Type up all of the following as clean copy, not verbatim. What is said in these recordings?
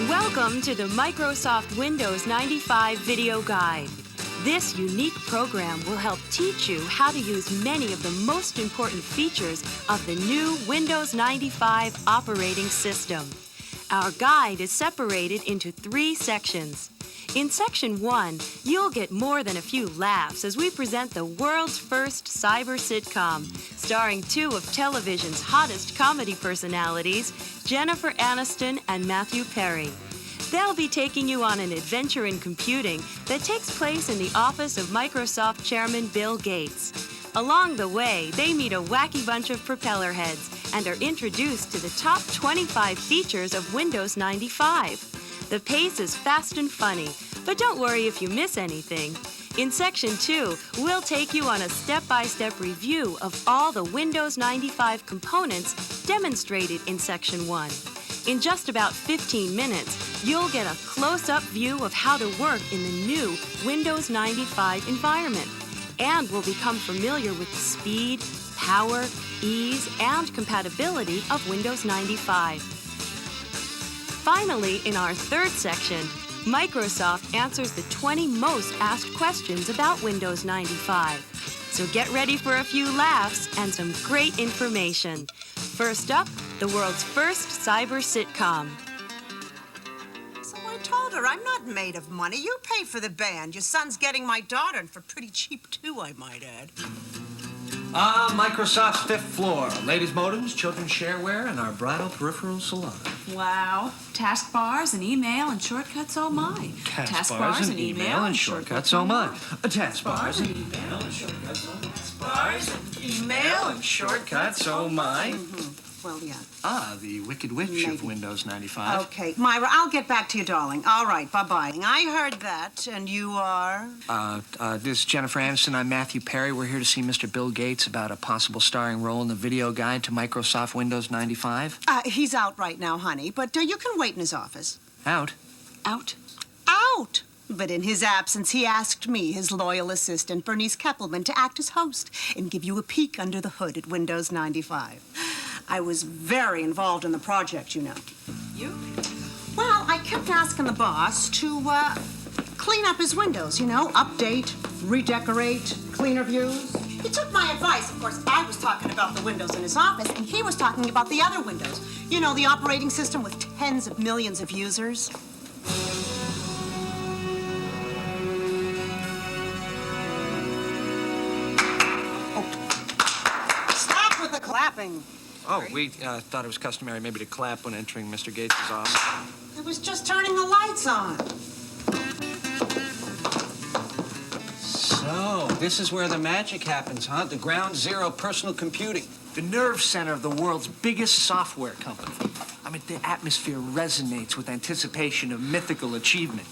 Welcome to the Microsoft Windows 95 Video Guide. This unique program will help teach you how to use many of the most important features of the new Windows 95 operating system. Our guide is separated into 3 sections. In Section 1, you'll get more than a few laughs as we present the world's first cyber-sitcom, starring 2 of television's hottest comedy personalities, Jennifer Aniston and Matthew Perry. They'll be taking you on an adventure in computing that takes place in the office of Microsoft Chairman Bill Gates. Along the way, they meet a wacky bunch of propeller heads and are introduced to the top 25 features of Windows 95. The pace is fast and funny, but don't worry if you miss anything. In Section 2, we'll take you on a step-by-step review of all the Windows 95 components demonstrated in Section 1. In just about 15 minutes, you'll get a close-up view of how to work in the new Windows 95 environment, and will become familiar with the speed, power, ease, and compatibility of Windows 95. Finally, in our 3rd section, Microsoft answers the 20 most asked questions about Windows 95. So get ready for a few laughs and some great information. First up, the world's first cyber-sitcom. So I told her, I'm not made of money. You pay for the band. Your son's getting my daughter, and for pretty cheap, too, I might add. Microsoft's 5th floor. Ladies' modems, children's shareware, and our bridal peripheral salon. Wow. Taskbars and email and shortcuts, oh my. Taskbars and email and shortcuts, oh my. Taskbars and email and shortcuts, oh my. Taskbars and email and shortcuts, oh my. Well, yeah. The Wicked Witch of Windows 95. Okay, Myra, I'll get back to you, darling. All right, bye-bye. I heard that, and you are? This is Jennifer Aniston. I'm Matthew Perry. We're here to see Mr. Bill Gates about a possible starring role in the video guide to Microsoft Windows 95. He's out right now, honey, but you can wait in his office. Out? Out. Out! But in his absence, he asked me, his loyal assistant, Bernice Keppelman, to act as host and give you a peek under the hood at Windows 95. I was very involved in the project, you know. You? Well, I kept asking the boss to clean up his windows, you know, update, redecorate, cleaner views. He took my advice. Of course, I was talking about the windows in his office, and he was talking about the other windows. You know, the operating system with tens of millions of users. Oh. Stop with the clapping. Oh, we thought it was customary maybe to clap when entering Mr. Gates' office. I was just turning the lights on. So, this is where the magic happens, huh? The ground zero personal computing. The nerve center of the world's biggest software company. I mean, the atmosphere resonates with anticipation of mythical achievement.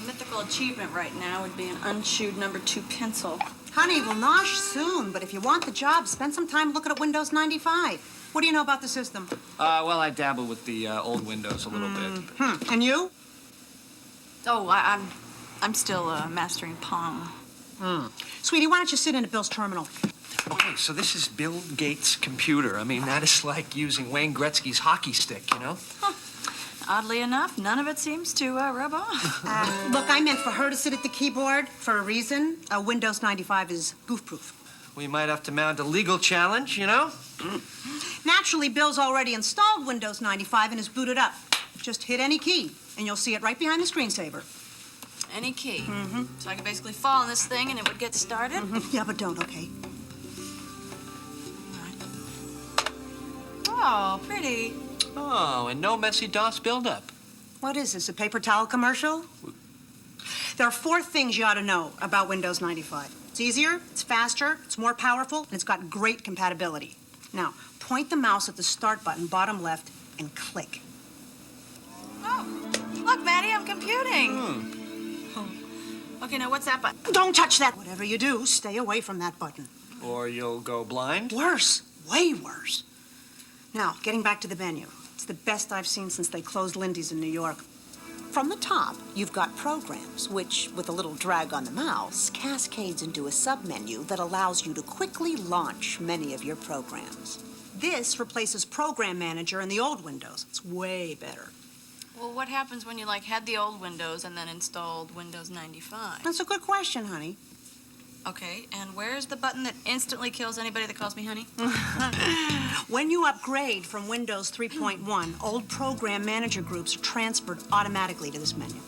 Mythical achievement right now would be an unchewed number 2 pencil. Honey, we'll nosh soon, but if you want the job, spend some time looking at Windows 95. What do you know about the system? Well, I dabble with the old Windows a little bit. And you? Oh, I'm still mastering Pong. Sweetie, why don't you sit in at Bill's terminal? Okay, so this is Bill Gates' computer. I mean, that is like using Wayne Gretzky's hockey stick, you know? Huh. Oddly enough, none of it seems to rub off. Look, I meant for her to sit at the keyboard for a reason. Windows 95 is goof-proof. We might have to mount a legal challenge, you know? Naturally, Bill's already installed Windows 95 and is booted up. Just hit any key, and you'll see it right behind the screensaver. Any key? So I could basically fall on this thing and it would get started? Yeah, but don't, okay? Oh, pretty. Oh, and no messy DOS buildup. What is this, a paper towel commercial? There are 4 things you ought to know about Windows 95. It's easier, it's faster, it's more powerful, and it's got great compatibility. Now, point the mouse at the start button, bottom left, and click. Oh, look, Maddie, I'm computing. Okay, now what's that button? Don't touch that. Whatever you do, stay away from that button. Or you'll go blind? Worse, way worse. Now, getting back to the menu. It's the best I've seen since they closed Lindy's in New York. From the top, you've got programs, which, with a little drag on the mouse, cascades into a submenu that allows you to quickly launch many of your programs. This replaces Program Manager in the old Windows. It's way better. Well, what happens when you, like, had the old Windows and then installed Windows 95? That's a good question, honey. Okay, and where's the button that instantly kills anybody that calls me honey? When you upgrade from Windows 3.1, old Program Manager groups are transferred automatically to this menu.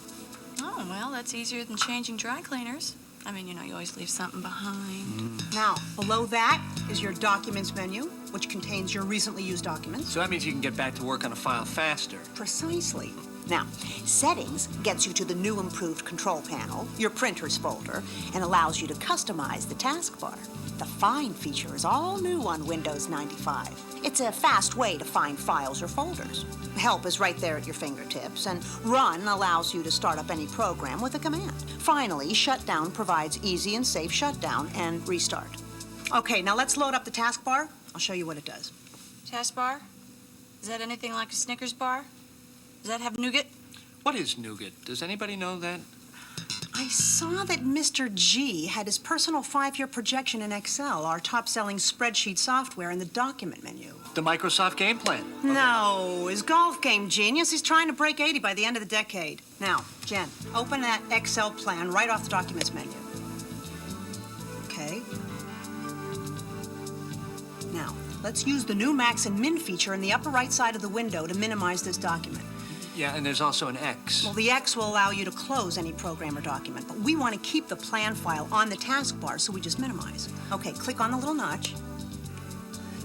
Oh, well, that's easier than changing dry cleaners. I mean, you know, you always leave something behind. Now, below that is your Documents menu, which contains your recently used documents. So that means you can get back to work on a file faster. Precisely. Now, Settings gets you to the new improved Control Panel, your Printers folder, and allows you to customize the taskbar. The Find feature is all new on Windows 95. It's a fast way to find files or folders. Help is right there at your fingertips, and Run allows you to start up any program with a command. Finally, Shutdown provides easy and safe shutdown and restart. Okay, now let's load up the taskbar. I'll show you what it does. Taskbar? Is that anything like a Snickers bar? Does that have nougat? What is nougat? Does anybody know that? I saw that Mr. G had his personal 5-year projection in Excel, our top-selling spreadsheet software, in the document menu. The Microsoft game plan. No, his golf game genius. He's trying to break 80 by the end of the decade. Now, Jen, open that Excel plan right off the documents menu. Okay. Now, let's use the new Max and Min feature in the upper right side of the window to minimize this document. Yeah, and there's also an X. Well, the X will allow you to close any program or document, but we want to keep the plan file on the taskbar, so we just minimize. Okay, click on the little notch.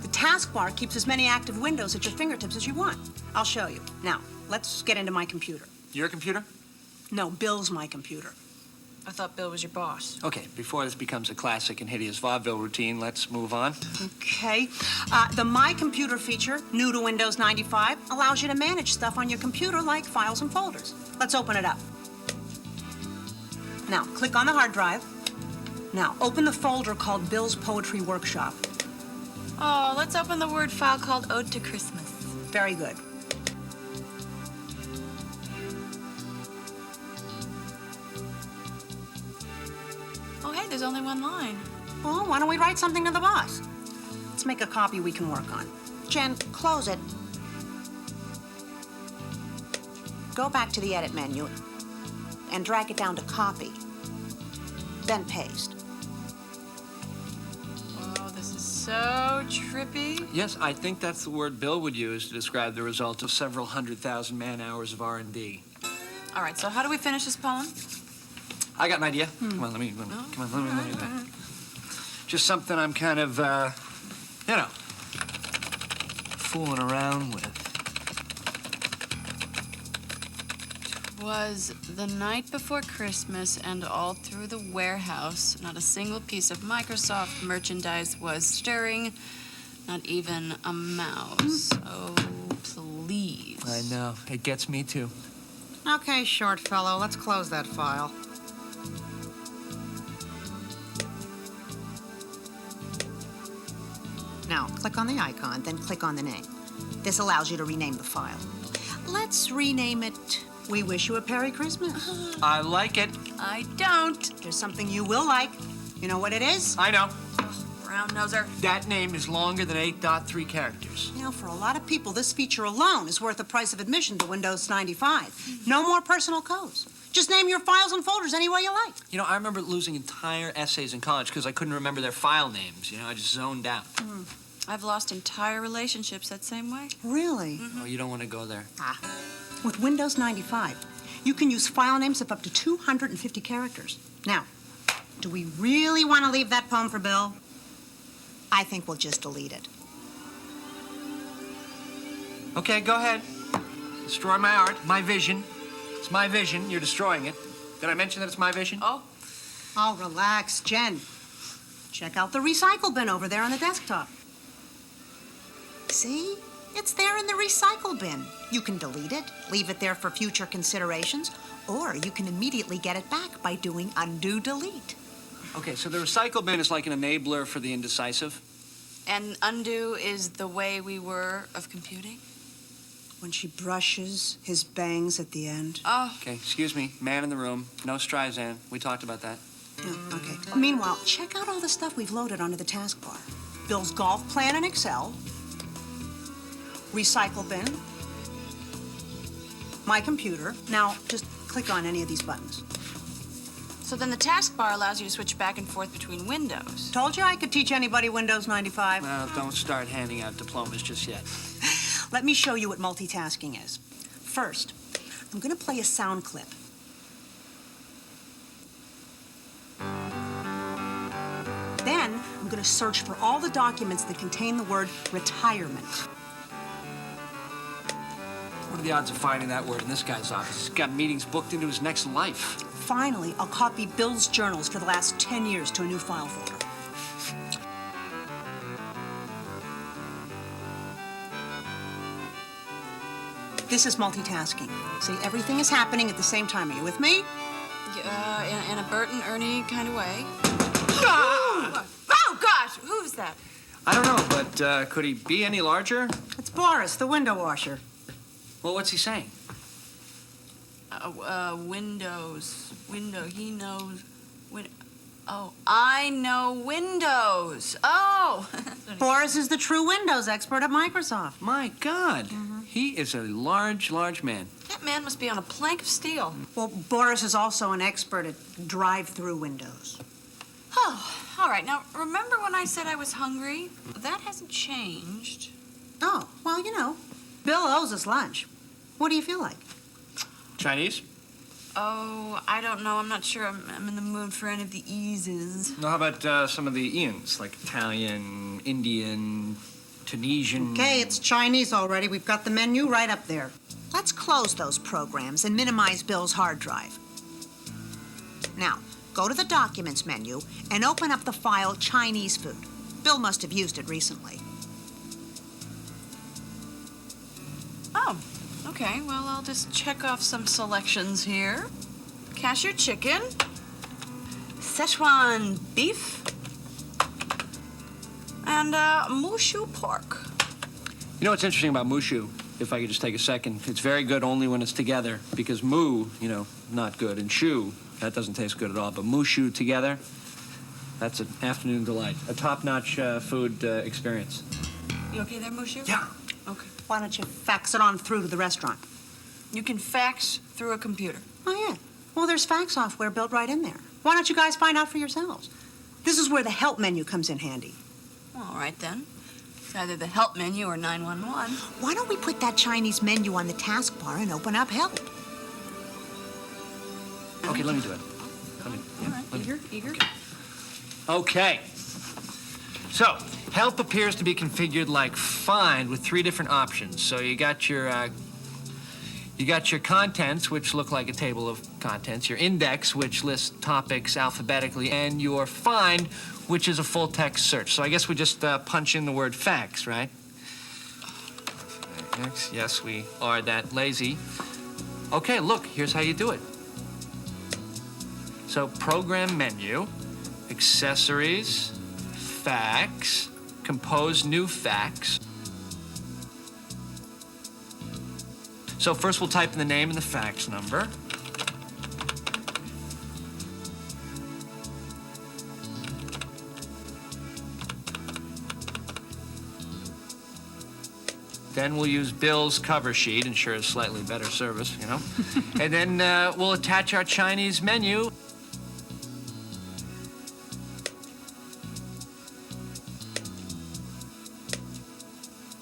The taskbar keeps as many active windows at your fingertips as you want. I'll show you. Now, let's get into my computer. Your computer? No, Bill's my computer. I thought Bill was your boss. Okay, before this becomes a classic and hideous vaudeville routine, let's move on. Okay. The My Computer feature, new to Windows 95, allows you to manage stuff on your computer like files and folders. Let's open it up. Now, click on the hard drive. Now, open the folder called Bill's Poetry Workshop. Oh, let's open the Word file called Ode to Christmas. Very good. Oh, hey, there's only one line. Well, why don't we write something to the boss? Let's make a copy we can work on. Jen, close it. Go back to the Edit menu and drag it down to Copy. Then paste. Oh, this is so trippy. Yes, I think that's the word Bill would use to describe the result of several 100,000 man-hours of R&D. All right, so how do we finish this poem? I got an idea. Come on, let me do that. Just something I'm kind of, you know, fooling around with. Was the night before Christmas, and all through the warehouse, not a single piece of Microsoft merchandise was stirring, not even a mouse. Oh, please. I know. It gets me, too. Okay, short fellow, let's close that file. Now, click on the icon, then click on the name. This allows you to rename the file. Let's rename it We Wish You a Merry Christmas. I like it. I don't. There's something you will like. You know what it is? I know. Brown noser. That name is longer than 8.3 characters. You know, for a lot of people, this feature alone is worth the price of admission to Windows 95. No more personal codes. Just name your files and folders any way you like. You know, I remember losing entire essays in college because I couldn't remember their file names. You know, I just zoned out. I've lost entire relationships that same way. Really? Oh, you don't want to go there. With Windows 95, you can use file names of up to 250 characters. Now, do we really want to leave that poem for Bill? I think we'll just delete it. Okay, go ahead. Destroy my art, my vision. It's my vision. You're destroying it. Did I mention that it's my vision? Oh, Oh, relax, Jen. Check out the recycle bin over there on the desktop. See? It's there in the recycle bin. You can delete it, leave it there for future considerations, or you can immediately get it back by doing undo delete. Okay, so the recycle bin is like an enabler for the indecisive. and undo is the way we were of computing? When she brushes his bangs at the end. Oh, Okay, excuse me. Man in the room. No Streisand. We talked about that. Yeah, okay. Meanwhile, check out all the stuff we've loaded onto the taskbar. Bill's golf plan in Excel, recycle bin, my computer. Now, just click on any of these buttons. So then the taskbar allows you to switch back and forth between windows. Told you I could teach anybody Windows 95. Well, don't start handing out diplomas just yet. Let me show you what multitasking is. First, I'm going to play a sound clip. Then, I'm going to search for all the documents that contain the word retirement. What are the odds of finding that word in this guy's office? He's got meetings booked into his next life. Finally, I'll copy Bill's journals for the last 10 years to a new file folder. This is multitasking. See, everything is happening at the same time. Are you with me? In a Bert and Ernie kind of way. Ah! Oh, gosh! Who's that? I don't know, but could he be any larger? It's Boris, the window washer. Well, what's he saying? Windows. He knows. Oh, I know Windows. Oh! Boris is the true Windows expert at Microsoft. My God. He is a large, large man. That man must be on a plank of steel. Well, Boris is also an expert at drive-through windows. Oh, all right. Now, remember when I said I was hungry? That hasn't changed. Oh, well, you know, Bill owes us lunch. What do you feel like? Chinese? Oh, I don't know. I'm not sure I'm in the mood for any of the eases. No, how about some of the Ians, like Italian, Indian, Tunisian? Okay, it's Chinese already. We've got the menu right up there. Let's close those programs and minimize Bill's hard drive. Now, go to the Documents menu and open up the file Chinese food. Bill must have used it recently. Oh, okay. Well, I'll just check off some selections here. Cashew chicken, Szechuan beef, and mushu pork. You know what's interesting about mushu? If I could just take a second, it's very good only when it's together, because mu, you know, not good, and shu, that doesn't taste good at all. But mushu together, that's an afternoon delight, a top-notch food experience. You okay there, mushu? Yeah. Okay. Why don't you fax it on through to the restaurant? You can fax through a computer. Oh, yeah. Well, there's fax software built right in there. Why don't you guys find out for yourselves? This is where the help menu comes in handy. All right, then. It's either the help menu or 911. Why don't we put that Chinese menu on the taskbar and open up help? Okay, let me do it. All right, eager. Okay. So, help appears to be configured like find with 3 different options. So you got your contents, which look like a table of contents, your index, which lists topics alphabetically, and your find, which is a full text search. So I guess we just punch in the word fax, right? Yes, we are that lazy. Okay, look, here's how you do it. So program menu, accessories, fax, compose new fax. So first we'll type in the name and the fax number. Then we'll use Bill's cover sheet, ensure slightly better service, you know. And then we'll attach our Chinese menu.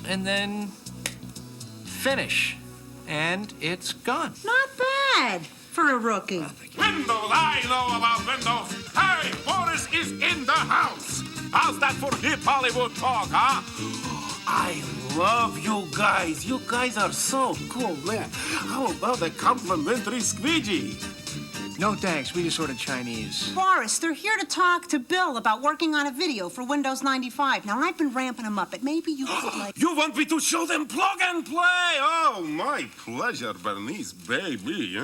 And then finish. And it's gone. Not bad for a rookie. Windows, I know about Windows. Hey, Boris is in the house. How's that for hip Hollywood talk, huh? I love you guys. You guys are so cool, man. How about a complimentary squeegee? No thanks, we just ordered Chinese. Boris, they're here to talk to Bill about working on a video for Windows 95. Now, I've been ramping him up, but maybe you could, like... You want me to show them plug and play? Oh, my pleasure, Bernice, baby.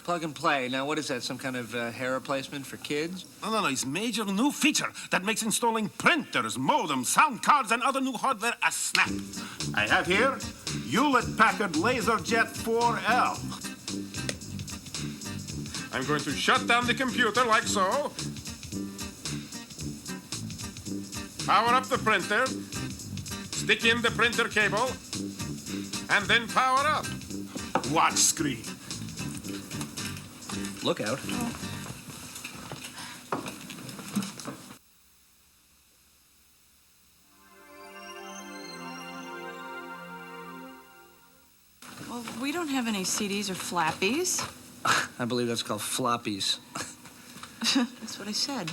Plug and play. Now, what is that, some kind of hair replacement for kids? No, it's a major new feature that makes installing printers, modems, sound cards, and other new hardware a snap. I have here Hewlett-Packard LaserJet 4L. I'm going to shut down the computer like so. Power up the printer. Stick in the printer cable. and then power up. Watch screen. Look out. Well, we don't have any CDs or flappies. I believe that's called floppies. That's what I said.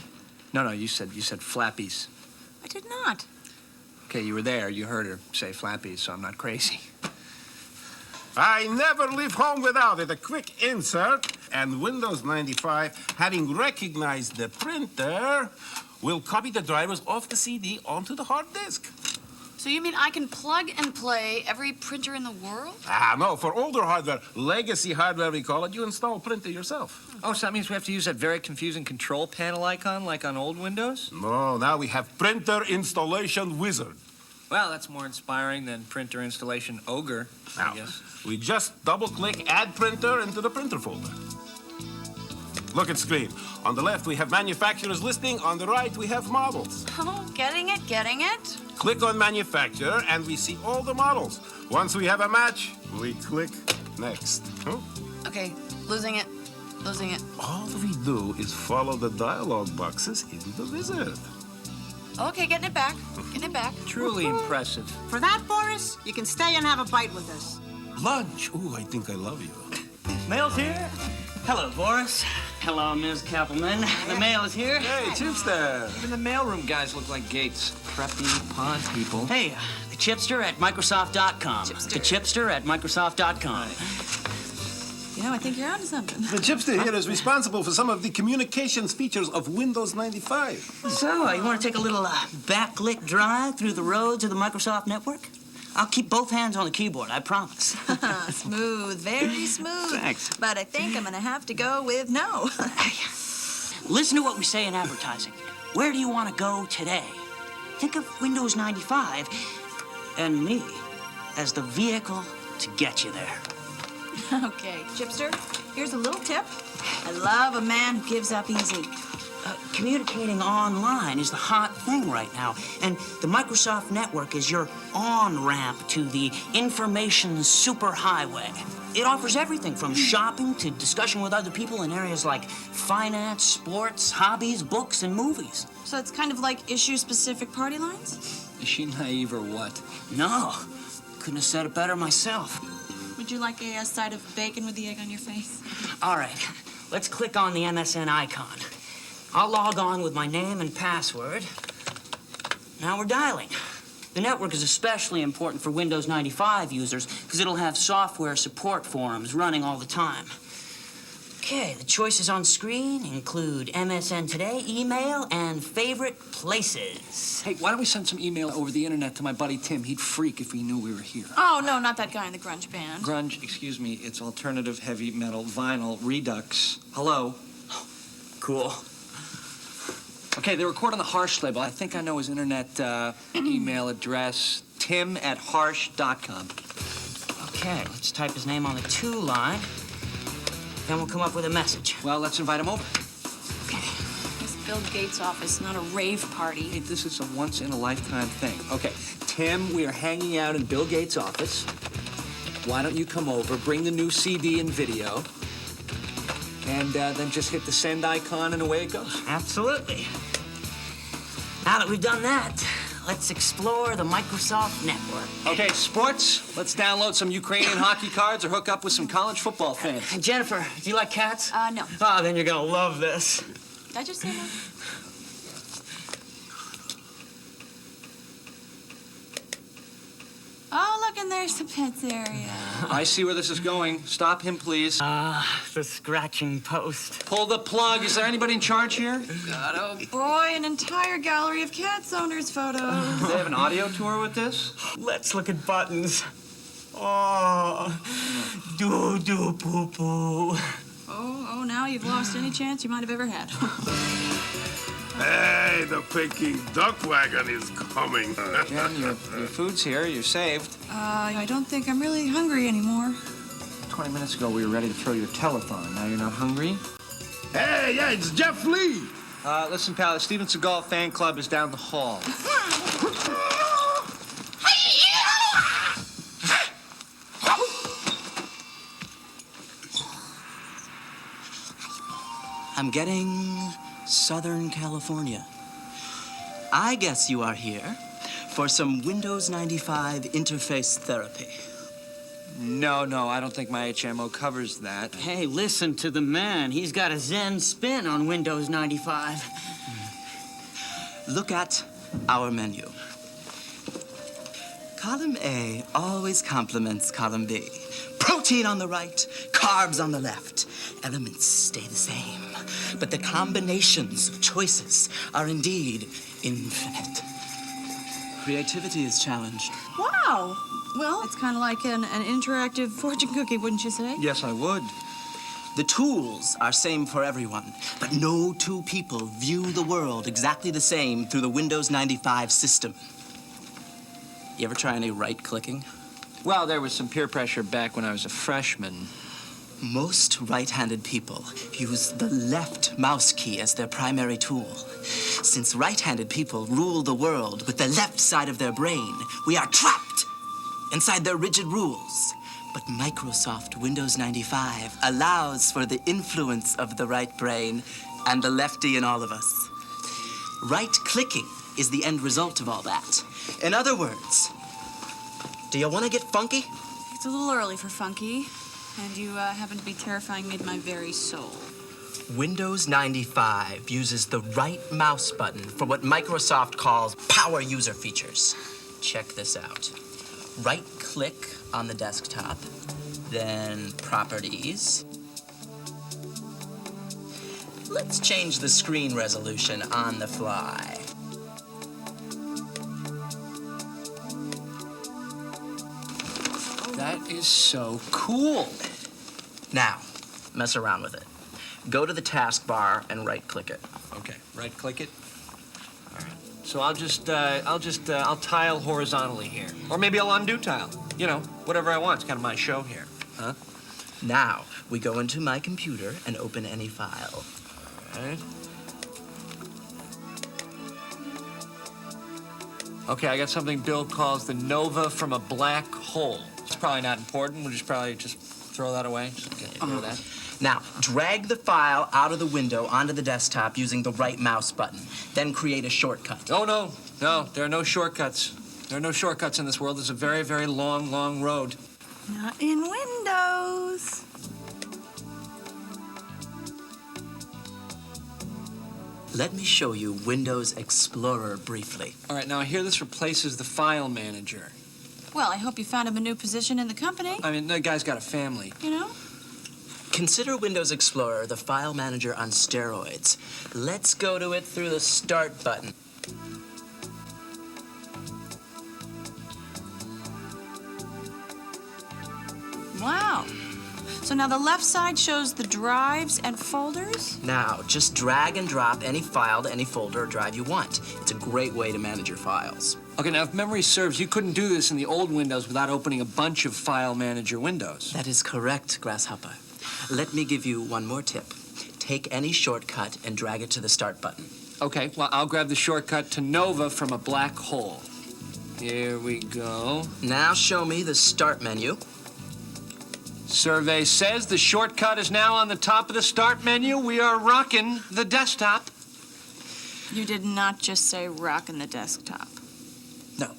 No, you said flappies. I did not. Okay, you were there. You heard her say flappies, so I'm not crazy. I never leave home without it. A quick insert, and Windows 95, having recognized the printer, will copy the drivers off the CD onto the hard disk. So you mean I can plug and play every printer in the world? No, for older hardware, legacy hardware we call it, you install printer yourself. Oh, so that means we have to use that very confusing control panel icon like on old Windows? No, now we have printer installation wizard. Well, that's more inspiring than printer installation ogre, Now, I guess. we just double-click Add Printer into the printer folder. Look at screen. On the left, we have manufacturer's listing. On the right, we have models. Oh, getting it, getting it. Click on manufacturer, and we see all the models. Once we have a match, we click next. Huh? Okay, losing it. All we do is follow the dialog boxes in the wizard. Okay, getting it back. Truly impressive. For that, Boris, you can stay and have a bite with us. Lunch. Ooh, I think I love you. Mail's here. Hello, Boris. Hello, Ms. Kappelman. The mail is here. Hey, Chipster. Even the mailroom guys look like Gates. Preppy pond people. Hey, the chipster at Microsoft.com. The chipster at Microsoft.com. You know, I think you're onto something. The Chipster here is responsible for some of the communications features of Windows 95. So, you want to take a little backlit drive through the roads of the Microsoft network? I'll keep both hands on the keyboard, I promise. Smooth, very smooth. Thanks. But I think I'm gonna have to go with no. Listen to what we say in advertising. Where do you want to go today? Think of Windows 95 and me as the vehicle to get you there. Okay, Chipster, here's a little tip. I love a man who gives up easy. Communicating online is the hot thing right now, and the Microsoft network is your on-ramp to the information superhighway. It offers everything from shopping to discussion with other people in areas like finance, sports, hobbies, books, and movies. So it's kind of like issue-specific party lines? Is she naive or what? No, couldn't have said it better myself. Would you like a side of bacon with the egg on your face? All right, let's click on the MSN icon. I'll log on with my name and password. Now we're dialing. The network is especially important for Windows 95 users because it'll have software support forums running all the time. Okay, the choices on screen include MSN Today, email, and favorite places. Hey, why don't we send some email over the internet to my buddy Tim? He'd freak if he knew we were here. Oh, no, not that guy in the grunge band. Grunge, excuse me, it's alternative heavy metal vinyl redux. Hello? Cool. Okay, they record on the Harsh label. I think I know his internet email address, tim@harsh.com. Okay, let's type his name on the to line. Then we'll come up with a message. Well, let's invite him over. Okay. It's Bill Gates' office, not a rave party. Hey, this is a once-in-a-lifetime thing. Okay, Tim, we are hanging out in Bill Gates' office. Why don't you come over, bring the new CD and video, and then just hit the send icon and away it goes. Absolutely. Now that we've done that, let's explore the Microsoft network. Okay, sports, let's download some Ukrainian hockey cards or hook up with some college football fans. Hey, Jennifer, do you like cats? No. Oh, then you're gonna love this. Did I just say no? Oh, look, and there's the pets area. I see where this is going. Stop him, please. The scratching post. Pull the plug. Is there anybody in charge here? God, oh boy, an entire gallery of cats owners' photos. Do they have an audio tour with this? Let's look at buttons. Oh, poo-poo. Oh, now you've lost any chance you might have ever had. Hey, the Peking duck wagon is coming. Jen, your food's here. You're saved. I don't think I'm really hungry anymore. 20 minutes ago, we were ready to throw your telethon. Now you're not hungry? Hey, yeah, it's Jeff Lee. Listen, pal, the Steven Seagal fan club is down the hall. I'm getting Southern California. I guess you are here for some Windows 95 interface therapy. No, I don't think my HMO covers that. Hey, listen to the man. He's got a Zen spin on Windows 95. Look at our menu. Column A always complements column B. Protein on the right, carbs on the left. Elements stay the same, but the combinations of choices are indeed infinite. Creativity is challenged. Wow. Well, it's kind of like an interactive fortune cookie, wouldn't you say? Yes, I would. The tools are same for everyone, but no two people view the world exactly the same through the Windows 95 system. You ever try any right-clicking? Well, there was some peer pressure back when I was a freshman. Most right-handed people use the left mouse key as their primary tool. Since right-handed people rule the world with the left side of their brain, we are trapped inside their rigid rules. But Microsoft Windows 95 allows for the influence of the right brain and the lefty in all of us. Right-clicking is the end result of all that. In other words, do you want to get funky? It's a little early for funky, and you happen to be terrifying me to my very soul. Windows 95 uses the right mouse button for what Microsoft calls power user features. Check this out. Right-click on the desktop, then Properties. Let's change the screen resolution on the fly. That is so cool. Now, mess around with it. Go to the taskbar and right-click it. Okay, right-click it. All right. So I'll tile horizontally here, or maybe I'll undo tile. You know, whatever I want. It's kind of my show here, huh? Now, we go into my computer and open any file. All right. Okay, I got something Bill calls the nova from a black hole. It's probably not important. We'll probably just throw that away. Just get rid of that. Now, drag the file out of the window onto the desktop using the right mouse button. Then create a shortcut. Oh, no, there are no shortcuts. There are no shortcuts in this world. There's a very, very long, long road. Not in Windows. Let me show you Windows Explorer briefly. All right, now I hear this replaces the file manager. Well, I hope you found him a new position in the company. I mean, the guy's got a family. You know? Consider Windows Explorer the file manager on steroids. Let's go to it through the Start button. Wow. So now the left side shows the drives and folders? Now, just drag and drop any file to any folder or drive you want. It's a great way to manage your files. Okay, now if memory serves, you couldn't do this in the old Windows without opening a bunch of file manager windows. That is correct, Grasshopper. Let me give you one more tip. Take any shortcut and drag it to the Start button. Okay, well, I'll grab the shortcut to Nova from a black hole. Here we go. Now show me the Start menu. Survey says the shortcut is now on the top of the Start menu. We are rocking the desktop. You did not just say rockin' the desktop. No.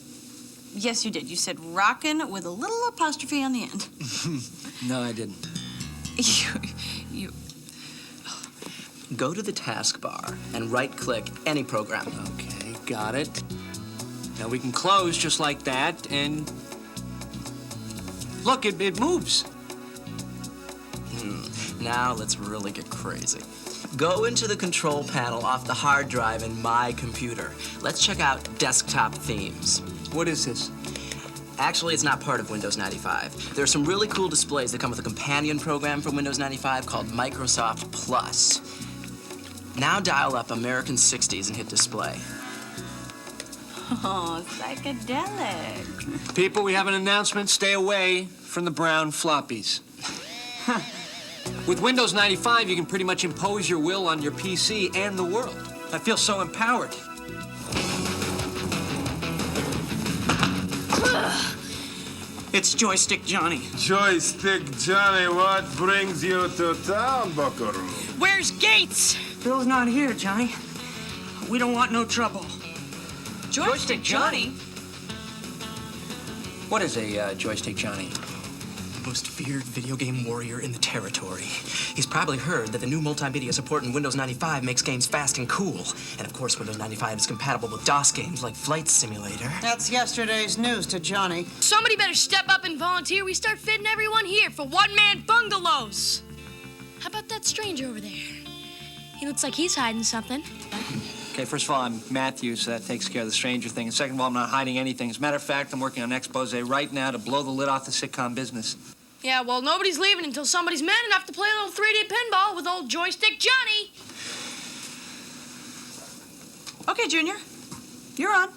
Yes, you did. You said rockin' with a little apostrophe on the end. No, I didn't. You. Go to the taskbar and right-click any program. Okay, got it. Now we can close just like that, and look, it moves. Now let's really get crazy. Go into the control panel off the hard drive in my computer. Let's check out desktop themes. What is this? Actually, it's not part of Windows 95. There are some really cool displays that come with a companion program from Windows 95 called Microsoft Plus. Now dial up American 60s and hit display. Oh, psychedelic. People, we have an announcement. Stay away from the brown floppies. With Windows 95, you can pretty much impose your will on your PC and the world. I feel so empowered. It's Joystick Johnny. Joystick Johnny, what brings you to town, buckaroo? Where's Gates? Bill's not here, Johnny. We don't want no trouble. Joystick Johnny? What is a Joystick Johnny? Most feared video game warrior in the territory. He's probably heard that the new multimedia support in Windows 95 makes games fast and cool. And of course, Windows 95 is compatible with DOS games like Flight Simulator. That's yesterday's news to Johnny. Somebody better step up and volunteer. We start fitting everyone here for one-man bungalows. How about that stranger over there? He looks like he's hiding something. Okay, first of all, I'm Matthew, so that takes care of the stranger thing. And second of all, I'm not hiding anything. As a matter of fact, I'm working on an expose right now to blow the lid off the sitcom business. Yeah, well, nobody's leaving until somebody's man enough to play a little 3D pinball with old Joystick Johnny. Okay, Junior. You're on.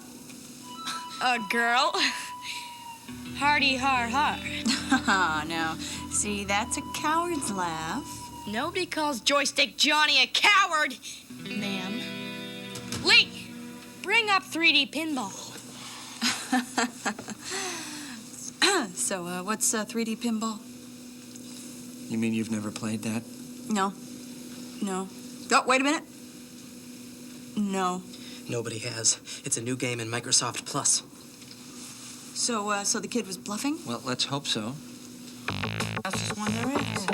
Girl. Hardy har har. Now, see, that's a coward's laugh. Nobody calls Joystick Johnny a coward, ma'am. Lee, bring up 3D pinball. So, what's 3D pinball? You mean you've never played that? No. No. Oh, wait a minute. No. Nobody has. It's a new game in Microsoft Plus. So, so the kid was bluffing? Well, let's hope so. That's just one there is.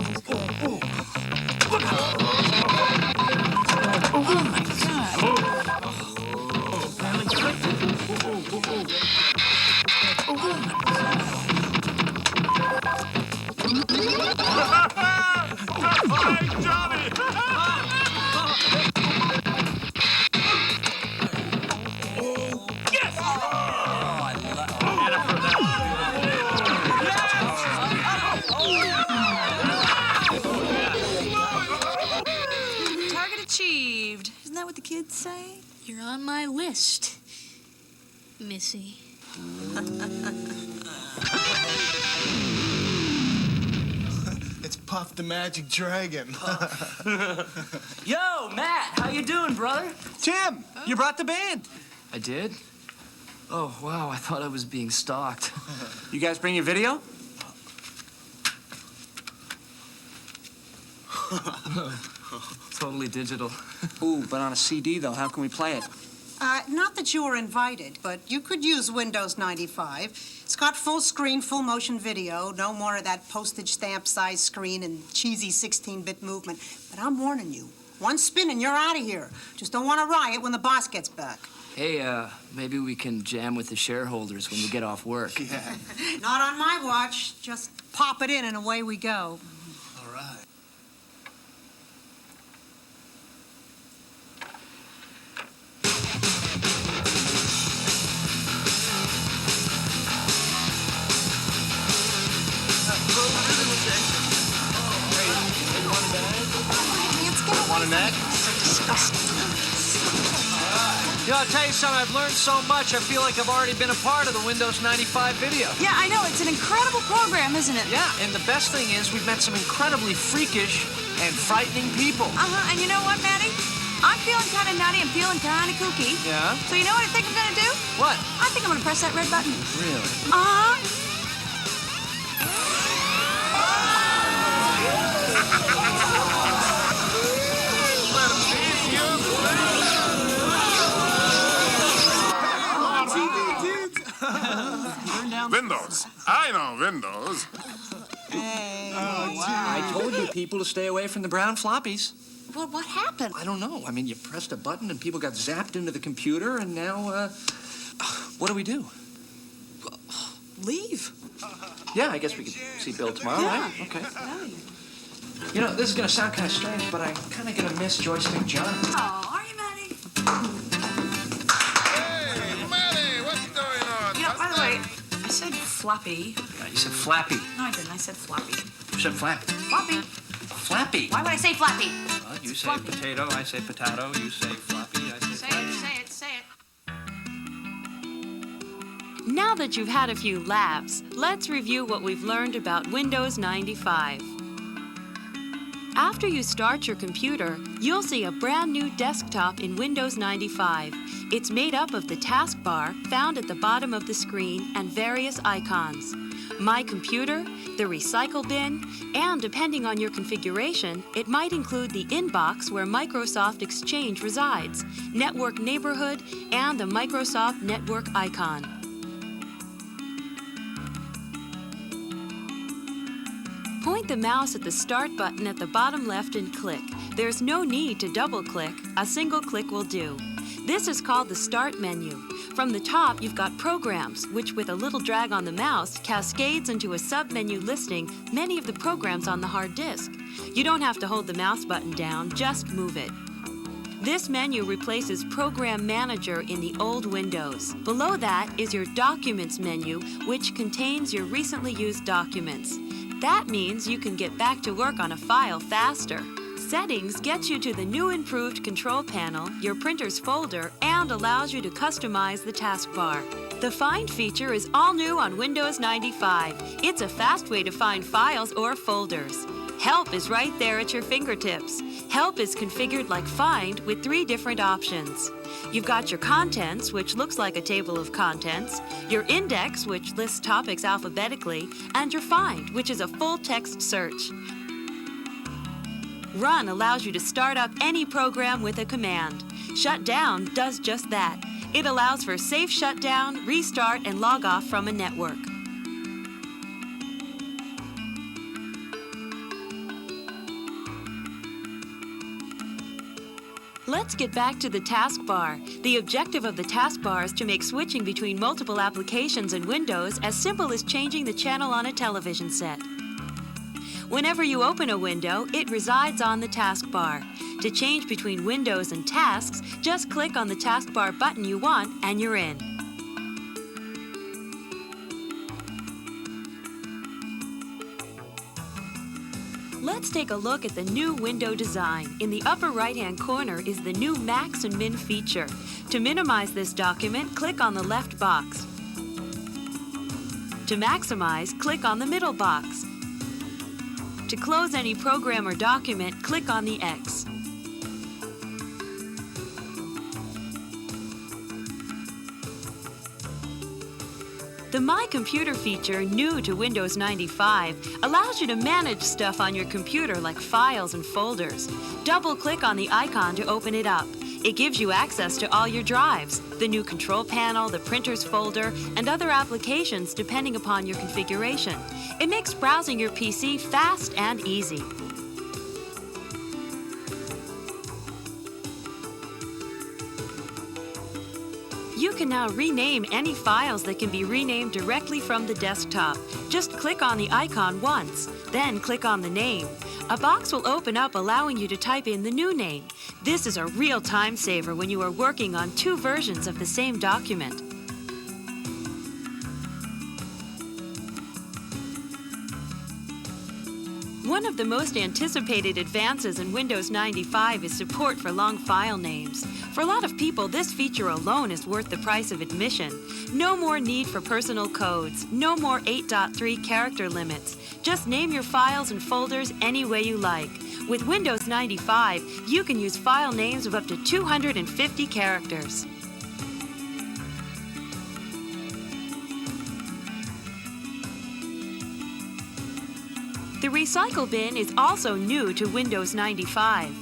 Oh, my God. Johnny! Yes! Target achieved. Isn't that what the kids say? You're on my list, Missy. It's Puff the Magic Dragon. Yo, Matt, how you doing, brother? Tim, you brought the band. I did? Oh, wow, I thought I was being stalked. You guys bring your video? Totally digital. Ooh, but on a CD, though, how can we play it? Not that you were invited, but you could use Windows 95. It's got full screen, full motion video, no more of that postage stamp size screen and cheesy 16-bit movement. But I'm warning you, one spin and you're out of here. Just don't want a riot when the boss gets back. Hey, maybe we can jam with the shareholders when we get off work. Yeah. Not on my watch. Just pop it in and away we go. All right. Want a neck? You know, I'll tell you something, I've learned so much, I feel like I've already been a part of the Windows 95 video. Yeah, I know. It's an incredible program, isn't it? Yeah, and the best thing is we've met some incredibly freakish and frightening people. Uh-huh. And you know what, Maddie? I'm feeling kind of nutty. I'm feeling kind of kooky. Yeah? So you know what I think I'm going to do? What? I think I'm going to press that red button. Really? Uh-huh. Windows. I know Windows. I told you people to stay away from the brown floppies. Well, what happened? I don't know. I mean, you pressed a button and people got zapped into the computer, and now, what do we do? Leave. Yeah, I guess we could see Bill tomorrow, right? Okay. You know, this is going to sound kind of strange, but I'm kind of going to miss Joystick Johnny. Oh, are you, Maddie? Hey, Maddie, what's going on? You know, by the way, I said floppy. You said flappy. No, I didn't. I said floppy. You said flappy. Floppy. Flappy. Why would I say floppy? Well, you say Floppy. potato, I say potato, you say floppy, I say Say flappy. it, say it, say it. Now that you've had a few laughs, let's review what we've learned about Windows 95. After you start your computer, you'll see a brand new desktop in Windows 95. It's made up of the taskbar found at the bottom of the screen and various icons. My Computer, the Recycle Bin, and depending on your configuration, it might include the inbox where Microsoft Exchange resides, Network Neighborhood, and the Microsoft Network icon. Point the mouse at the Start button at the bottom left and click. There's no need to double-click. A single click will do. This is called the Start menu. From the top, you've got Programs, which with a little drag on the mouse cascades into a sub-menu listing many of the programs on the hard disk. You don't have to hold the mouse button down, just move it. This menu replaces Program Manager in the old Windows. Below that is your Documents menu, which contains your recently used documents. That means you can get back to work on a file faster. Settings gets you to the new improved control panel, your printer's folder, and allows you to customize the taskbar. The Find feature is all new on Windows 95. It's a fast way to find files or folders. Help is right there at your fingertips. Help is configured like Find with 3 different options. You've got your Contents, which looks like a table of contents, your Index, which lists topics alphabetically, and your Find, which is a full-text search. Run allows you to start up any program with a command. Shut down does just that. It allows for safe shutdown, restart, and log off from a network. Let's get back to the taskbar. The objective of the taskbar is to make switching between multiple applications in Windows as simple as changing the channel on a television set. Whenever you open a window, it resides on the taskbar. To change between windows and tasks, just click on the taskbar button you want and you're in. Let's take a look at the new window design. In the upper right-hand corner is the new Max and Min feature. To minimize this document, click on the left box. To maximize, click on the middle box. To close any program or document, click on the X. The My Computer feature, new to Windows 95, allows you to manage stuff on your computer like files and folders. Double-click on the icon to open it up. It gives you access to all your drives, the new control panel, the printer's folder, and other applications depending upon your configuration. It makes browsing your PC fast and easy. You can now rename any files that can be renamed directly from the desktop. Just click on the icon once, then click on the name. A box will open up allowing you to type in the new name. This is a real time saver when you are working on 2 versions of the same document. One of the most anticipated advances in Windows 95 is support for long file names. For a lot of people, this feature alone is worth the price of admission. No more need for personal codes, no more 8.3 character limits. Just name your files and folders any way you like. With Windows 95, you can use file names of up to 250 characters. The Recycle Bin is also new to Windows 95.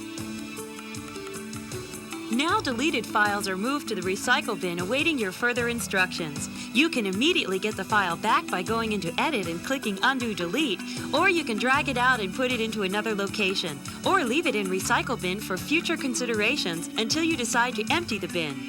Now deleted files are moved to the Recycle Bin awaiting your further instructions. You can immediately get the file back by going into Edit and clicking Undo Delete, or you can drag it out and put it into another location, or leave it in Recycle Bin for future considerations until you decide to empty the bin.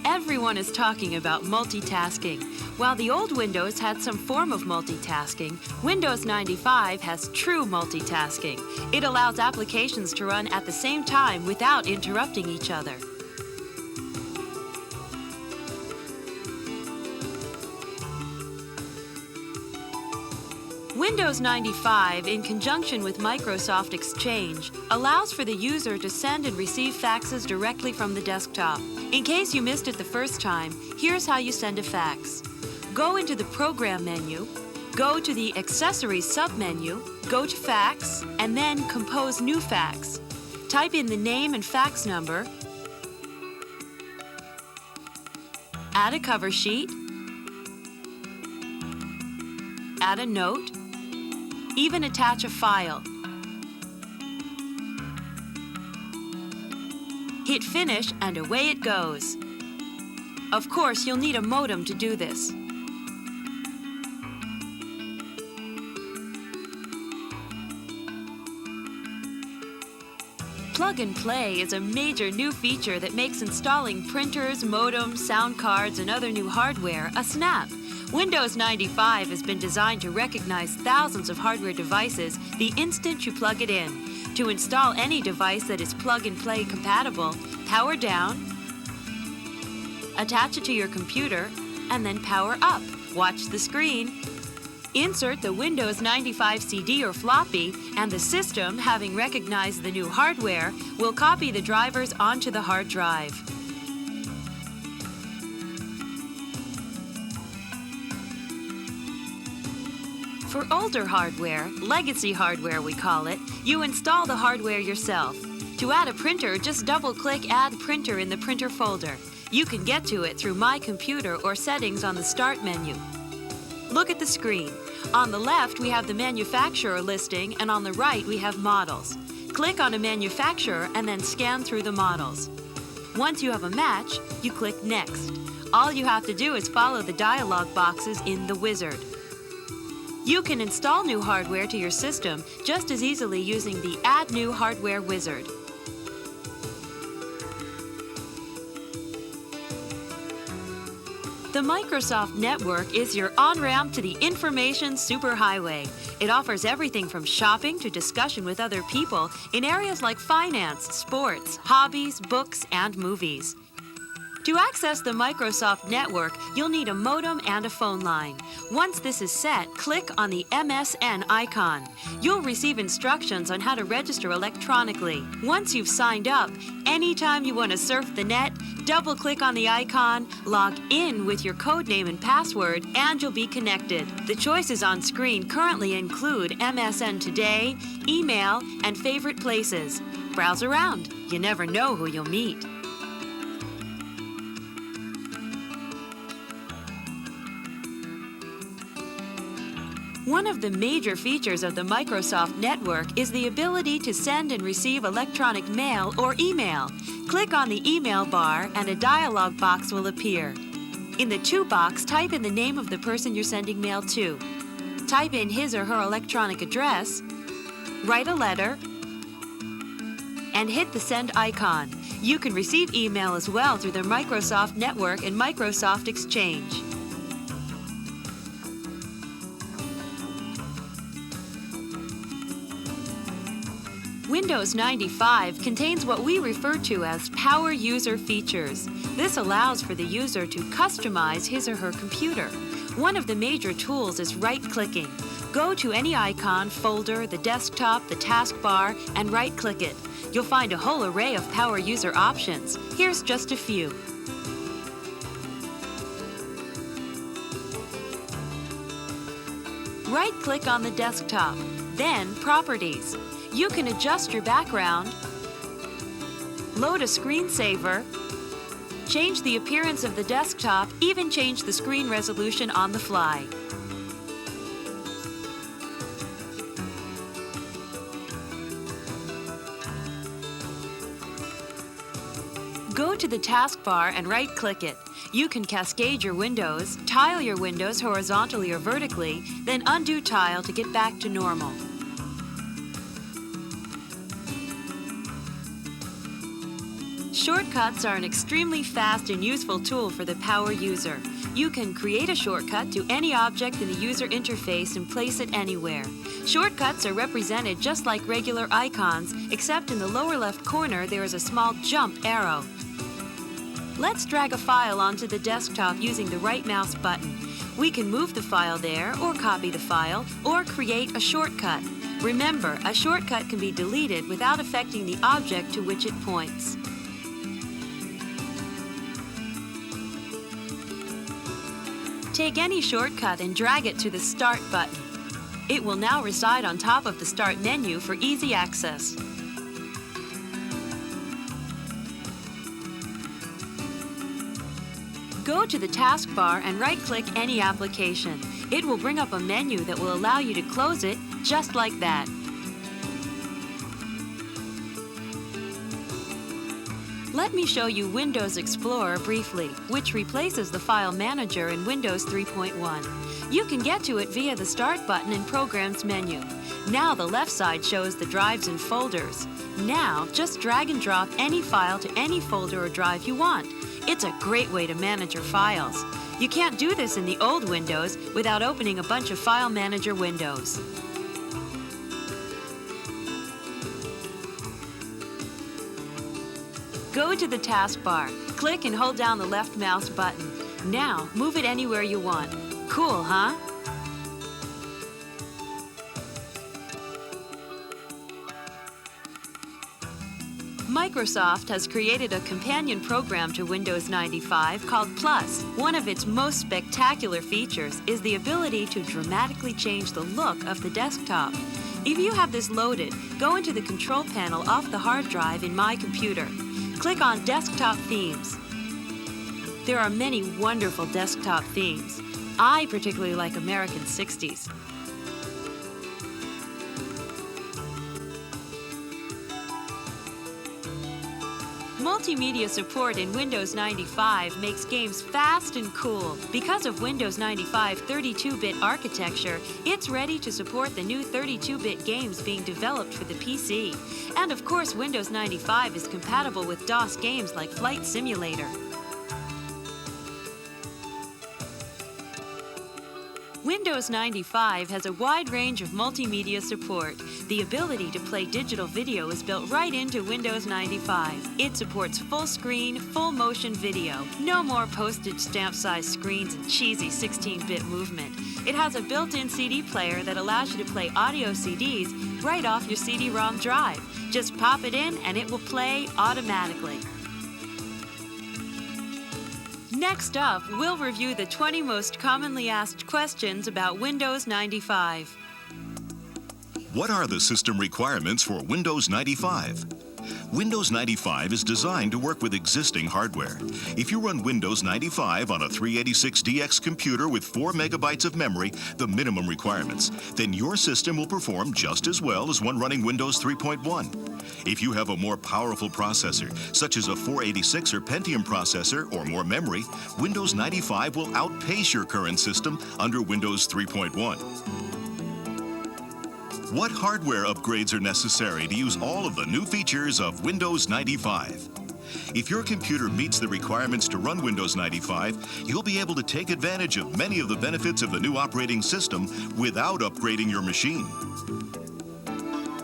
Everyone is talking about multitasking. While the old Windows had some form of multitasking, Windows 95 has true multitasking. It allows applications to run at the same time without interrupting each other. Windows 95, in conjunction with Microsoft Exchange, allows for the user to send and receive faxes directly from the desktop. In case you missed it the first time, here's how you send a fax. Go into the Program menu, go to the Accessories submenu, go to Fax, and then Compose New Fax. Type in the name and fax number, Add a cover sheet. Add a note. Even attach a file. Hit finish and away it goes. Of course, you'll need a modem to do this. Plug and Play is a major new feature that makes installing printers, modems, sound cards, and other new hardware a snap. Windows 95 has been designed to recognize thousands of hardware devices the instant you plug it in. To install any device that is Plug and Play compatible, power down, attach it to your computer, and then power up. Watch the screen. Insert the Windows 95 CD or floppy, and the system, having recognized the new hardware, will copy the drivers onto the hard drive. For older hardware, legacy hardware we call it, you install the hardware yourself. To add a printer, just double-click Add Printer in the Printer folder. You can get to it through My Computer or Settings on the Start menu. Look at the screen. On the left, we have the manufacturer listing, and on the right, we have models. Click on a manufacturer and then scan through the models. Once you have a match, you click Next. All you have to do is follow the dialog boxes in the wizard. You can install new hardware to your system just as easily using the Add New Hardware wizard. The Microsoft Network is your on-ramp to the information superhighway. It offers everything from shopping to discussion with other people in areas like finance, sports, hobbies, books, and movies. To access the Microsoft Network, you'll need a modem and a phone line. Once this is set, click on the MSN icon. You'll receive instructions on how to register electronically. Once you've signed up, anytime you want to surf the net, double-click on the icon, log in with your codename and password, and you'll be connected. The choices on screen currently include MSN Today, email, and favorite places. Browse around. You never know who you'll meet. One of the major features of the Microsoft Network is the ability to send and receive electronic mail or email. Click on the email bar and a dialog box will appear. In the To box, type in the name of the person you're sending mail to. Type in his or her electronic address, write a letter, and hit the send icon. You can receive email as well through the Microsoft Network and Microsoft Exchange. Windows 95 contains what we refer to as power user features. This allows for the user to customize his or her computer. One of the major tools is right-clicking. Go to any icon, folder, the desktop, the taskbar, and right-click it. You'll find a whole array of power user options. Here's just a few. Right-click on the desktop, then Properties. You can adjust your background, load a screensaver, change the appearance of the desktop, even change the screen resolution on the fly. Go to the taskbar and right-click it. You can cascade your windows, tile your windows horizontally or vertically, then undo tile to get back to normal. Shortcuts are an extremely fast and useful tool for the power user. You can create a shortcut to any object in the user interface and place it anywhere. Shortcuts are represented just like regular icons, except in the lower left corner there is a small jump arrow. Let's drag a file onto the desktop using the right mouse button. We can move the file there, or copy the file, or create a shortcut. Remember, a shortcut can be deleted without affecting the object to which it points. Take any shortcut and drag it to the Start button. It will now reside on top of the Start menu for easy access. Go to the taskbar and right-click any application. It will bring up a menu that will allow you to close it just like that. Let me show you Windows Explorer briefly, which replaces the File Manager in Windows 3.1. You can get to it via the Start button in Programs menu. Now the left side shows the drives and folders. Now, just drag and drop any file to any folder or drive you want. It's a great way to manage your files. You can't do this in the old Windows without opening a bunch of File Manager windows. Go to the taskbar. Click and hold down the left mouse button. Now, move it anywhere you want. Cool, huh? Microsoft has created a companion program to Windows 95 called Plus. One of its most spectacular features is the ability to dramatically change the look of the desktop. If you have this loaded, go into the control panel off the hard drive in My Computer. Click on Desktop Themes. There are many wonderful desktop themes. I particularly like American 60s. Multimedia support in Windows 95 makes games fast and cool. Because of Windows 95 32-bit architecture, it's ready to support the new 32-bit games being developed for the PC. And of course, Windows 95 is compatible with DOS games like Flight Simulator. Windows 95 has a wide range of multimedia support. The ability to play digital video is built right into Windows 95. It supports full screen, full motion video. No more postage stamp sized screens and cheesy 16-bit movement. It has a built-in CD player that allows you to play audio CDs right off your CD-ROM drive. Just pop it in and it will play automatically. Next up, we'll review the 20 most commonly asked questions about Windows 95. What are the system requirements for Windows 95? Windows 95 is designed to work with existing hardware. If you run Windows 95 on a 386DX computer with 4 megabytes of memory, the minimum requirements, then your system will perform just as well as one running Windows 3.1. If you have a more powerful processor, such as a 486 or Pentium processor or more memory, Windows 95 will outpace your current system under Windows 3.1. What hardware upgrades are necessary to use all of the new features of Windows 95? If your computer meets the requirements to run Windows 95, you'll be able to take advantage of many of the benefits of the new operating system without upgrading your machine.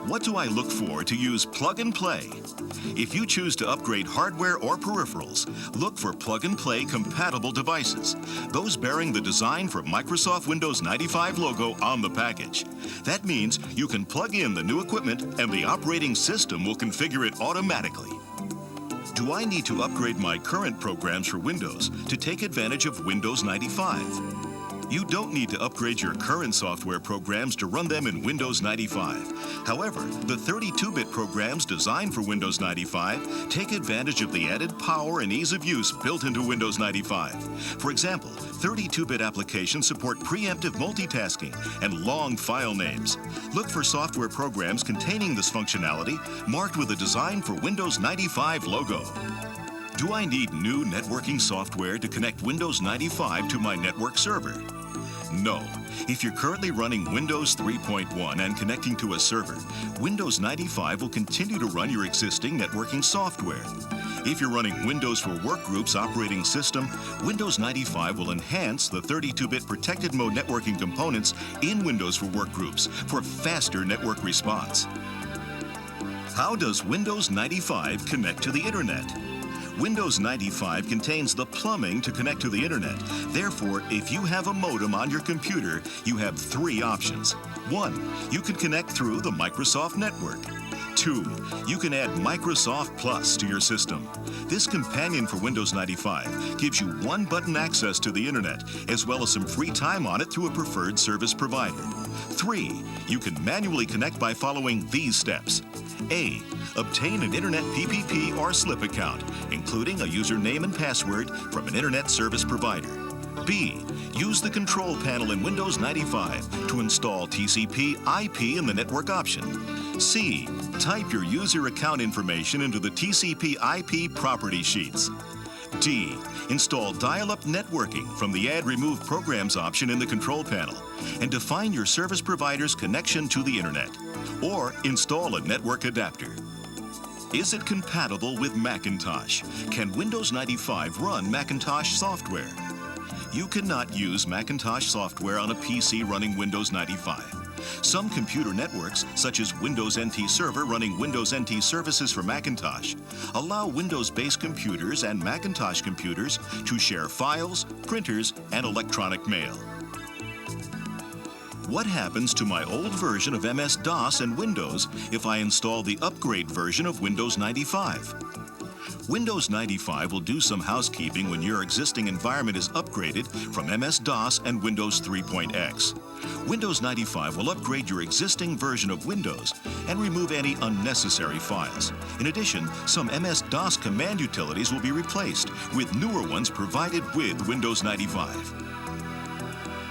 What do I look for to use Plug and Play? If you choose to upgrade hardware or peripherals, look for Plug and Play compatible devices, those bearing the Design for Microsoft Windows 95 logo on the package. That means you can plug in the new equipment and the operating system will configure it automatically. Do I need to upgrade my current programs for Windows to take advantage of Windows 95? You don't need to upgrade your current software programs to run them in Windows 95. However, the 32-bit programs designed for Windows 95 take advantage of the added power and ease of use built into Windows 95. For example, 32-bit applications support preemptive multitasking and long file names. Look for software programs containing this functionality marked with a Design for Windows 95 logo. Do I need new networking software to connect Windows 95 to my network server? No. If you're currently running Windows 3.1 and connecting to a server, Windows 95 will continue to run your existing networking software. If you're running Windows for Workgroups operating system, Windows 95 will enhance the 32-bit protected mode networking components in Windows for Workgroups for faster network response. How does Windows 95 connect to the Internet? Windows 95 contains the plumbing to connect to the Internet. Therefore, if you have a modem on your computer, you have 3 options. 1, you can connect through the Microsoft network. 2, you can add Microsoft Plus to your system. This companion for Windows 95 gives you one-button access to the Internet, as well as some free time on it through a preferred service provider. 3, you can manually connect by following these steps. A. Obtain an Internet PPP or SLIP account, including a username and password from an Internet service provider. B. Use the control panel in Windows 95 to install TCP/IP in the network option. C. Type your user account information into the TCP/IP property sheets. D. Install dial-up networking from the Add Remove Programs option in the control panel and define your service provider's connection to the Internet. Or install a network adapter. Is it compatible with Macintosh? Can Windows 95 run Macintosh software? You cannot use Macintosh software on a PC running Windows 95. Some computer networks, such as Windows NT Server running Windows NT services for Macintosh, allow Windows-based computers and Macintosh computers to share files, printers, and electronic mail. What happens to my old version of MS-DOS and Windows if I install the upgrade version of Windows 95? Windows 95 will do some housekeeping when your existing environment is upgraded from MS-DOS and Windows 3.x. Windows 95 will upgrade your existing version of Windows and remove any unnecessary files. In addition, some MS-DOS command utilities will be replaced with newer ones provided with Windows 95.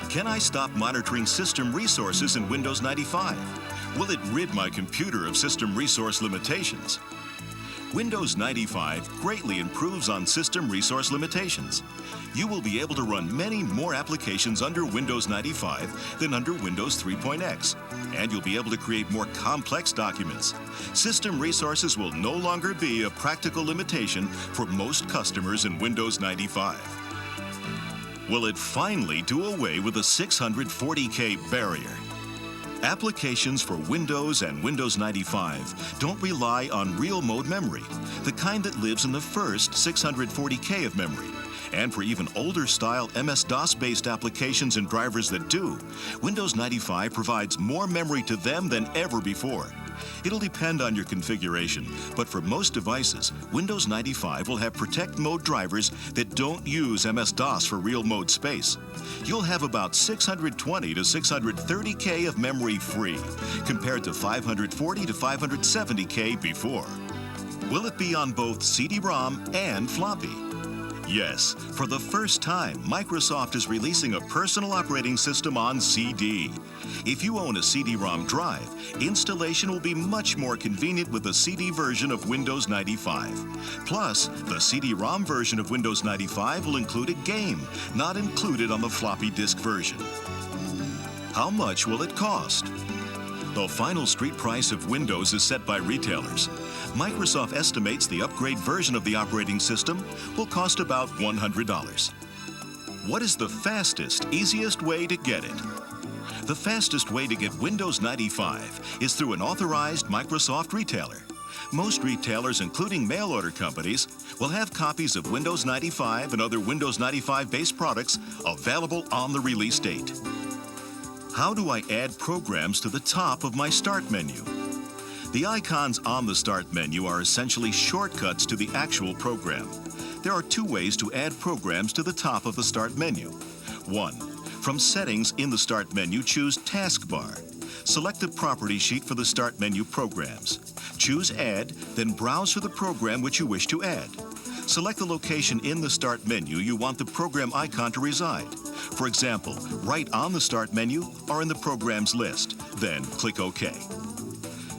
Can I stop monitoring system resources in Windows 95? Will it rid my computer of system resource limitations? Windows 95 greatly improves on system resource limitations. You will be able to run many more applications under Windows 95 than under Windows 3.x, and you'll be able to create more complex documents. System resources will no longer be a practical limitation for most customers in Windows 95. Will it finally do away with the 640K barrier? Applications for Windows and Windows 95 don't rely on real mode memory, the kind that lives in the first 640K of memory. And for even older style MS-DOS-based applications and drivers that do, Windows 95 provides more memory to them than ever before. It'll depend on your configuration, but for most devices, Windows 95 will have Protect Mode drivers that don't use MS-DOS for real mode space. You'll have about 620 to 630K of memory free, compared to 540 to 570K before. Will it be on both CD-ROM and floppy? Yes, for the first time, Microsoft is releasing a personal operating system on CD. If you own a CD-ROM drive, installation will be much more convenient with the CD version of Windows 95. Plus, the CD-ROM version of Windows 95 will include a game, not included on the floppy disk version. How much will it cost? The final street price of Windows is set by retailers. Microsoft estimates the upgrade version of the operating system will cost about $100. What is the fastest, easiest way to get it? The fastest way to get Windows 95 is through an authorized Microsoft retailer. Most retailers, including mail order companies, will have copies of Windows 95 and other Windows 95-based products available on the release date. How do I add programs to the top of my Start menu? The icons on the Start menu are essentially shortcuts to the actual program. There are two ways to add programs to the top of the Start menu. 1. From Settings in the Start menu, choose Taskbar. Select the property sheet for the Start menu programs. Choose Add, then browse for the program which you wish to add. Select the location in the Start menu you want the program icon to reside. For example, right on the Start menu or in the Programs list. Then click OK.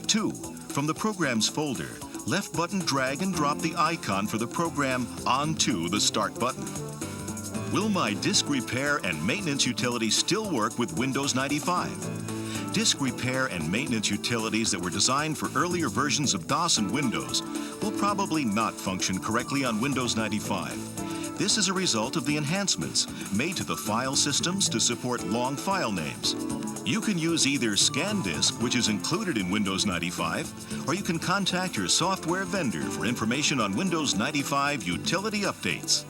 2. From the Programs folder, left button drag and drop the icon for the program onto the Start button. Will my disk repair and maintenance utility still work with Windows 95? Disk repair and maintenance utilities that were designed for earlier versions of DOS and Windows will probably not function correctly on Windows 95. This is a result of the enhancements made to the file systems to support long file names. You can use either ScanDisk, which is included in Windows 95, or you can contact your software vendor for information on Windows 95 utility updates.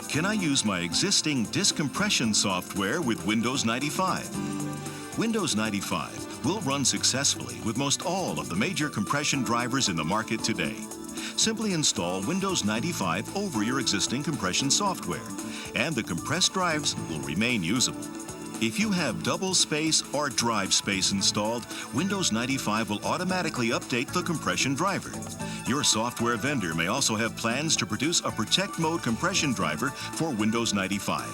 Can I use my existing disk compression software with Windows 95? Windows 95 will run successfully with most all of the major compression drivers in the market today. Simply install Windows 95 over your existing compression software, and the compressed drives will remain usable. If you have double space or drive space installed, Windows 95 will automatically update the compression driver. Your software vendor may also have plans to produce a Protect Mode compression driver for Windows 95.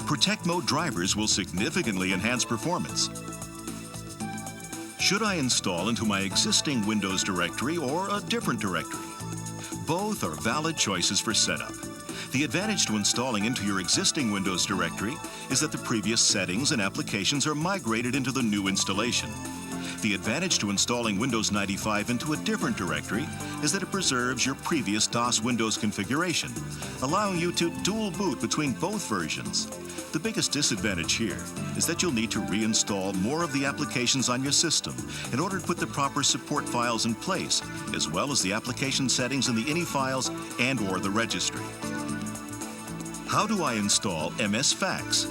Protect Mode drivers will significantly enhance performance. Should I install into my existing Windows directory or a different directory? Both are valid choices for setup. The advantage to installing into your existing Windows directory is that the previous settings and applications are migrated into the new installation. The advantage to installing Windows 95 into a different directory is that it preserves your previous DOS Windows configuration, allowing you to dual boot between both versions. The biggest disadvantage here is that you'll need to reinstall more of the applications on your system in order to put the proper support files in place, as well as the application settings in the INI files and/or the registry. How do I install MS Fax?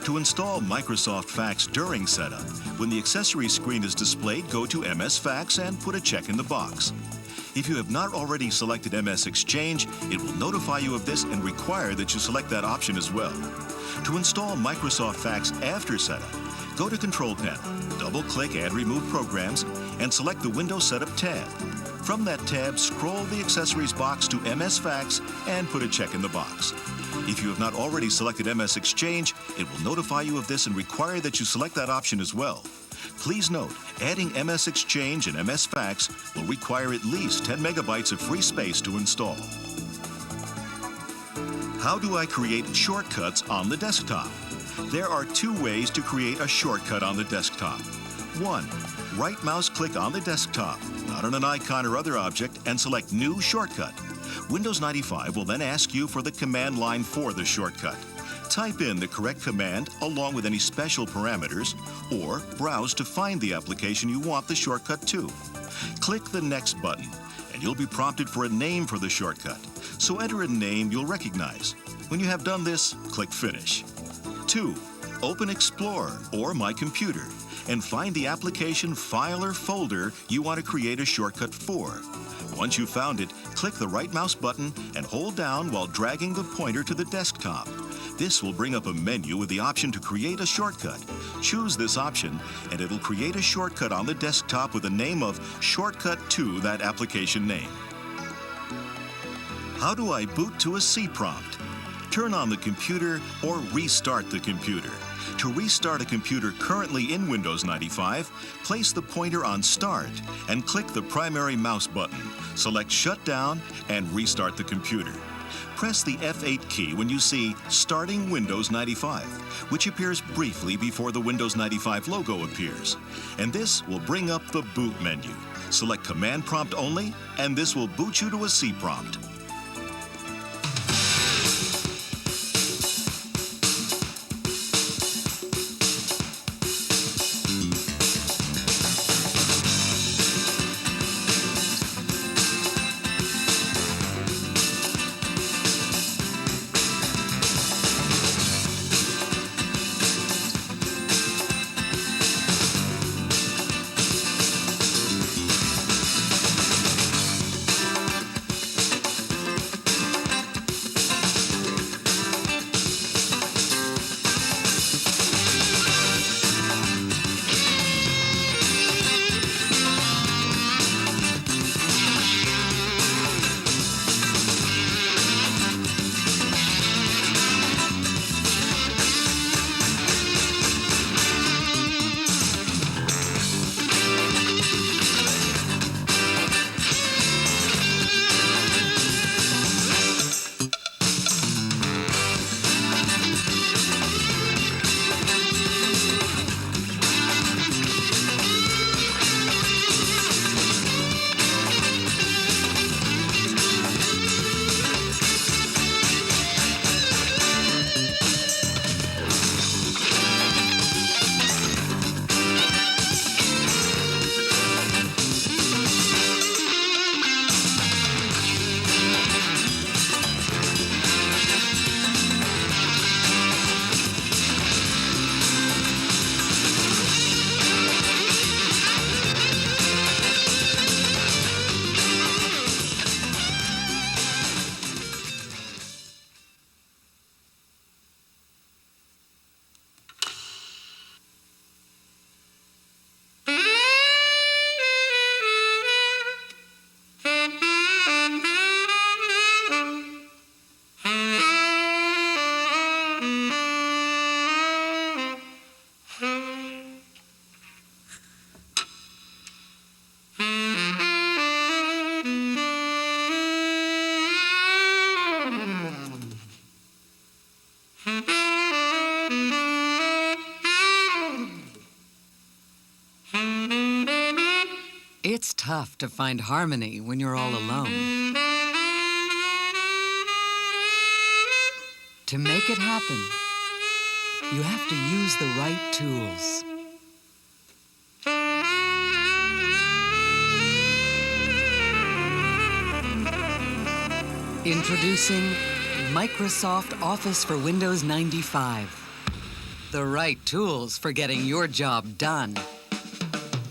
To install Microsoft Fax during setup, when the accessory screen is displayed, go to MS Fax and put a check in the box. If you have not already selected MS Exchange, it will notify you of this and require that you select that option as well. To install Microsoft Fax after setup, go to Control Panel, double-click Add Remove Programs, and select the Windows Setup tab. From that tab, scroll the accessories box to MS Fax and put a check in the box. If you have not already selected MS Exchange, it will notify you of this and require that you select that option as well. Please note, adding MS Exchange and MS Fax will require at least 10 megabytes of free space to install. How do I create shortcuts on the desktop? There are two ways to create a shortcut on the desktop. 1. Right mouse click on the desktop, not on an icon or other object, and select New Shortcut. Windows 95 will then ask you for the command line for the shortcut. Type in the correct command along with any special parameters, or browse to find the application you want the shortcut to. Click the Next button, and you'll be prompted for a name for the shortcut. So enter a name you'll recognize. When you have done this, click Finish. 2. Open Explorer or My Computer and find the application file or folder you want to create a shortcut for. Once you've found it, click the right mouse button and hold down while dragging the pointer to the desktop. This will bring up a menu with the option to create a shortcut. Choose this option and it'll create a shortcut on the desktop with the name of Shortcut to that application name. How do I boot to a C prompt? Turn on the computer or restart the computer. To restart a computer currently in Windows 95, place the pointer on Start and click the primary mouse button. Select Shutdown and restart the computer. Press the F8 key when you see Starting Windows 95, which appears briefly before the Windows 95 logo appears. And this will bring up the boot menu. Select Command Prompt only, and this will boot you to a C prompt. tough to find harmony when you're all alone. To make it happen, you have to use the right tools. Introducing Microsoft Office for Windows 95. The right tools for getting your job done.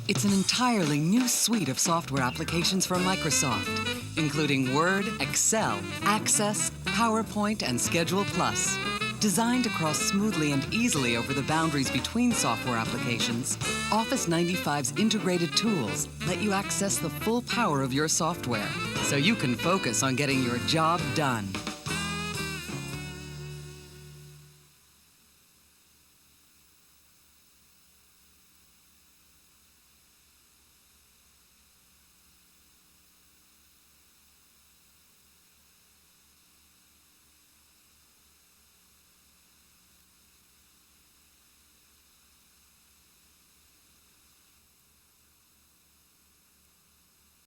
It's an entirely new suite of software applications from Microsoft, including Word, Excel, Access, PowerPoint, and Schedule Plus. Designed to cross smoothly and easily over the boundaries between software applications, Office 95's integrated tools let you access the full power of your software, so you can focus on getting your job done.